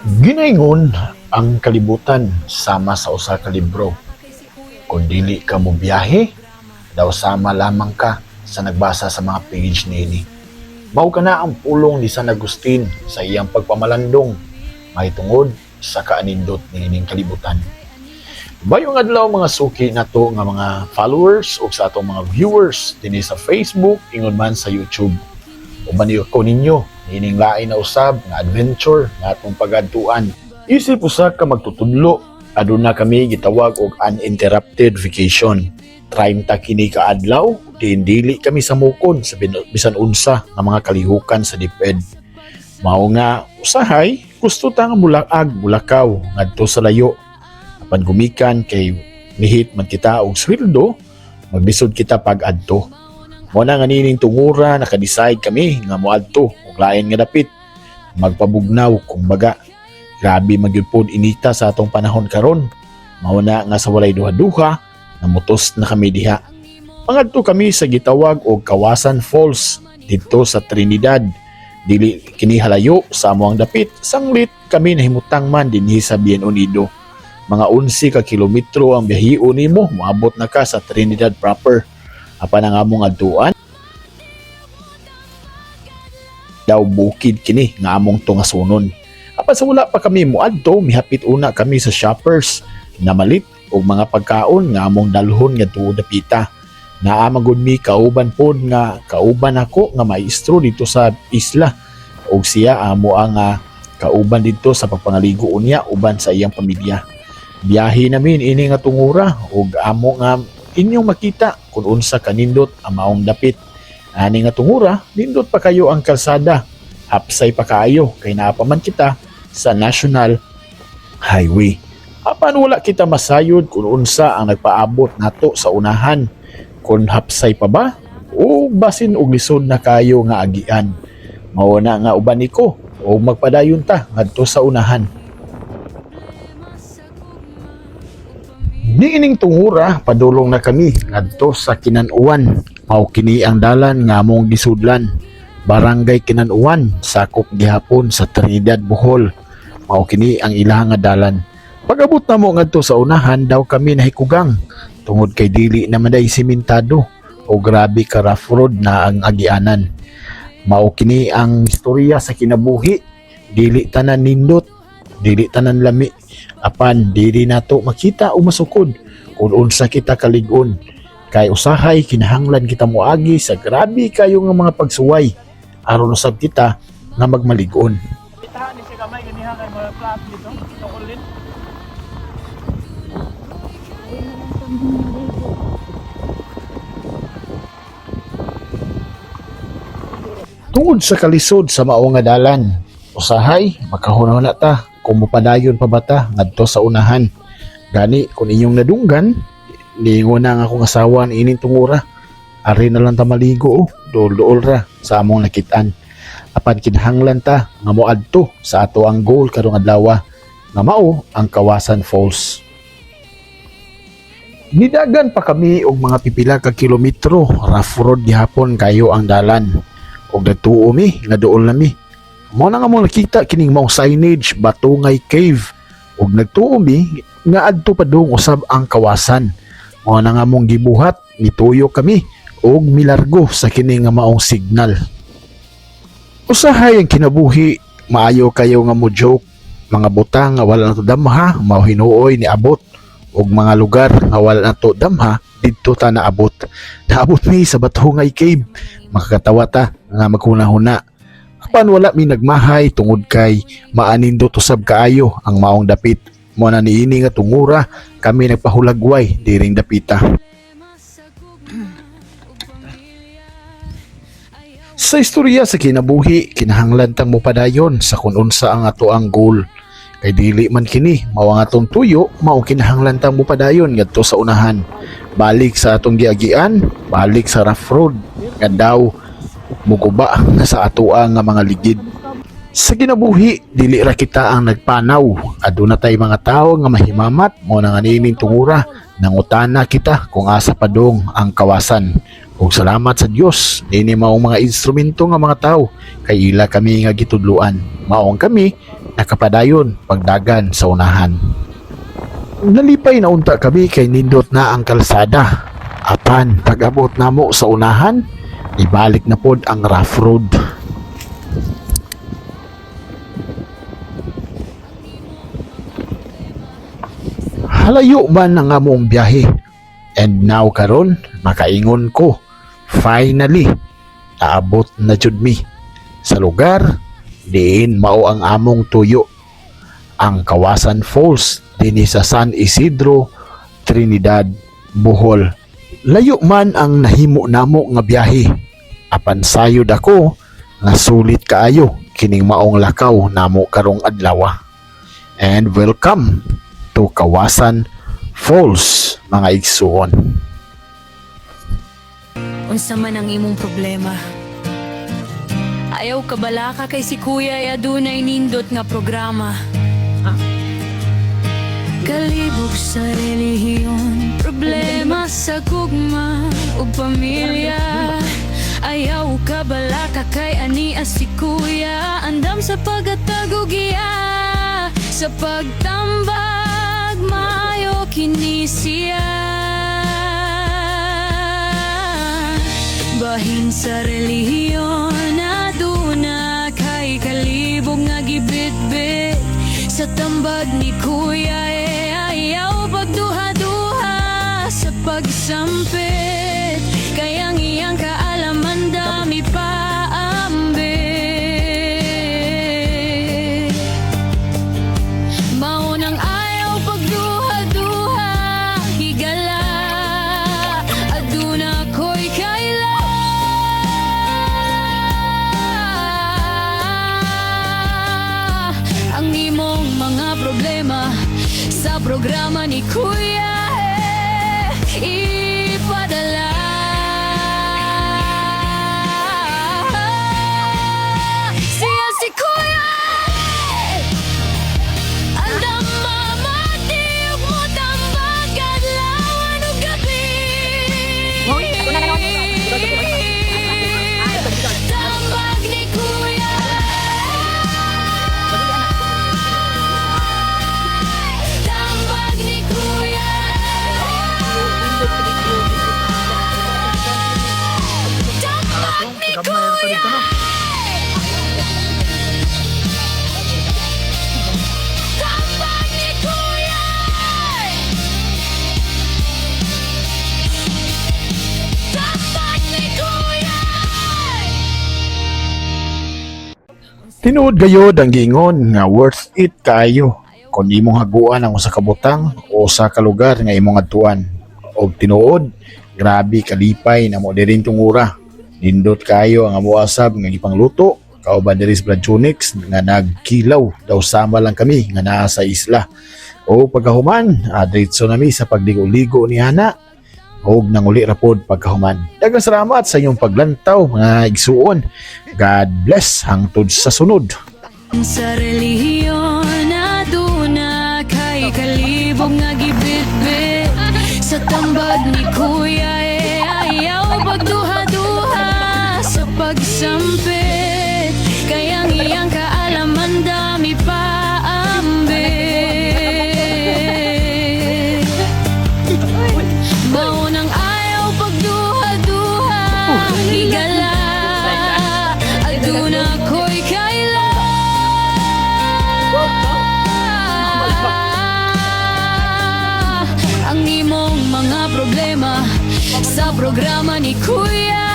Ginaingon ang kalibutan sama sa usa ka libro. Kung dili ka mo biyahe, daw sama lamang ka sa nagbasa sa mga page niini. Mao kana ang pulong ni San Agustin sa iyang pagpamalandong mahitungod sa kaanindot niining kalibutan. Bayong adlaw mga suki nato nga mga followers o sa atong mga viewers dinhi sa Facebook ingon man sa YouTube. Uban ko ninyo ining lain na usab nga adventure nga atong pagadtuan. Isip usa ka magtutudlo, aduna kami gitawag og uninterrupted vacation. 30 kini ka adlaw, dili kami samukon sa bisan unsa nga mga kalihukan sa DepEd. Mao nga usahay gusto ta nga bulakaw ngadto sa layo. Apan gumikan kay nihit man kita og sweldo, maglisod kita pag-adto. Mo na nga nining tungura naka-decide kami nga moadto og lain nga dapit. Magpabugnaw kung baga. Grabe magyud pod inita sa atong panahon karon. Mao na nga sa walay duha-duha namutos na kami diha. Pangadto kami sa gitawag og Kawasan Falls dito sa Trinidad. Dili kini halayo sa amoang dapit, sanglit kami nahimutang man dinhi sa Bien Unido. Mga 11 ka kilometro ang biyahion nimo, moabot na ka sa Trinidad proper. Apan ang among adtuan daw bukid kini nga among tungasunon. Apan sa wala pa kami moadto, mihapit una kami sa shoppers na malit og mga pagkaon nga among dalhon nga tuod dapita. Naamagod mi kauban pod nga kauban ako nga maestro dito sa isla og siya amo ang kauban dito sa pagpangaligo unya uban sa iyang pamilya. Biyahe namin ini nga tungura og amo nga inyong makita kung unsa kanindot ang maong dapit. Ani nga tungura, nindot pa kayo ang kalsada. Hapsay pa kayo kay naapaman kita sa National Highway. Apan wala kita masayod kung unsa ang nagpaabot nato sa unahan. Kung hapsay pa ba o basin og lisod na kayo nga agian. Mao na nga uban niko o magpadayon ta ngadto sa unahan. Niining tungura padulong na kami ngadto sa Kinan-uwan. Mao kini ang dalan nga among gisudlan. Barangay Kinan-uwan, sakop gihapon sa Trinidad, Bohol. Mao kini ang ilang nga dalan. Pag-abot na mo ngadto sa unahan daw kami nahikugang tungod kay dili naman day simentado o grabe ka rough road na ang agianan. Mao kini ang istorya sa kinabuhi. Dili tanan nindot, dili tanan lami. Apan dili nato makita o masukod kung unsa kita kalig-on. Kay usahay kinahanglan kita moagi sa grabe kayo nga mga pagsuway aron usab kita nga magmalig-on. Itahan ni siya kamay ganiha kay mga flat dito, tukulin. Tungod sa kalisod sa mao nga dalan, usahay makahuna na ta kung mopadayon pa bata ngadto sa unahan. Gani kung inyong nadunggan, niingon na nga akong asawa ining tungura. Ari na lang ta maligo dool-dool ra sa among nakitaan. Apan kinahanglan ta nga moadto sa ato ang goal karong adlaw nga mao ang Kawasan Falls. Nidagan pa kami og mga pipila ka kilometro, rough road gihapon kayo ang dalan. Og nagtuo mi nga duol na mi. Mao na nga mo nakita kining maong signage Batungay Cave. Og nagtuo mi nga adto padung usab ang kawasan. Mao na nga mong gibuhat, nituyo kami og milargo sa kini nga maong signal. Usahay ang kinabuhi, maayo kayo nga mo joke. Mga butang nga wala na to damha, mao hinuoy ni abot. Og mga lugar nga wala na to damha, didto ta naabot. Naabot mi sa Batungay Cave. Makakatawa ta nga magkunahuna. Apan wala mi nagmahay tungod kay maanindot usab kaayo ang maong dapit. Mo na niini nga tungura kami nagpahulagway diring dapita. Sa istorya sa kinabuhi, kinahanglan tang mopadayon sa kung unsa ang ato ang goal. Kay dili man kini mao ang atong tuyo, mao kinahanglan tang mopadayon ngadto sa unahan. Balik sa atong giagian, balik sa rough road nga daw muguba na sa atoa nga mga ligid. Sa kinabuhi, dili ra kita ang nagpanaw. Aduna tay mga tao nga mahimamat mo na nga nining tungura nangutana kita kung asa padong ang kawasan. Ug salamat sa Dios, nini maong mga instrumento nga mga tao kay ila kami nga gitudluan. Maong kami nakapadayon pagdagan sa unahan. Nalipay na unta kami kay nindot na ang kalsada. Apan pag-abot namo sa unahan, ibalik na pod ang rough road. Halayo man ang among biyahe. And now karon makaingon ko, finally naabot na jud mi sa lugar diin mao ang among tuyo, ang Kawasan Falls dinhi sa San Isidro, Trinidad, Bohol. Layo man ang nahimo namo nga biyahe, apan sayod ako nga sulit kaayo kining maong lakaw namo karong adlaw. And welcome to Kawasan Falls, mga igsuon. Unsa man ang imong problema? Ayaw ka bala ka kay si Kuya ay adunay nindot nga programa. Kalibog sa relihiyon, problema sa gugma ug pamilya. Ayaw ka bala ka kay ani as si Kuya, andam sa pagatagugiya, sa pagtambag maayo kini siya. Bahin sa relihiyon, aduna kay kalibog nga gibitbit, sa tambag ni Kuya ayaw pagduha-duha, sa pagsampit kayang iyang kaalaman dami pa ambit. Maunang ayaw pagduha-duha, higala aduna ko'y kaila. Ang imong mga problema sa programa ni Kuya ipadala. Siya si Kuya andam mamati ug mo tambag adlaw ug gabi. Tambag ni Kuya, tambag ni Kuya, tambag ni Kuya. Tambag ni Kuya. Tambag ni Kuya. Tinuod gayod ang giingon nga worth it kayo kung imong haguan ang usa ka butang o sa ka lugar nga imong adtuan. Og tinuod, grabe kalipay na mo dirin tungura. Nindot kayo ang amo asab nga gipangluto, kauban diri sa Blanchonix nga nagkilaw daw sama lang kami nga naa sa isla. O pagkahuman, diretso nami sa pagligo-ligo ni Hana. Og nanguli ra pod pagkahuman. Daghang salamat sa inyong paglantaw mga igsuon. God bless hangtod sa sunod. Sa relihiyon, aduna kay kalibog nga gibitbit, sa tambag ni Kuya ayaw pagduha-duha, sa pagsampit kayang iyang kaalaman dami pa ambit. Maunang ayaw pagduha-duha, higala aduna ko'y kaila. Ang imong mga problema sa programa ni Kuya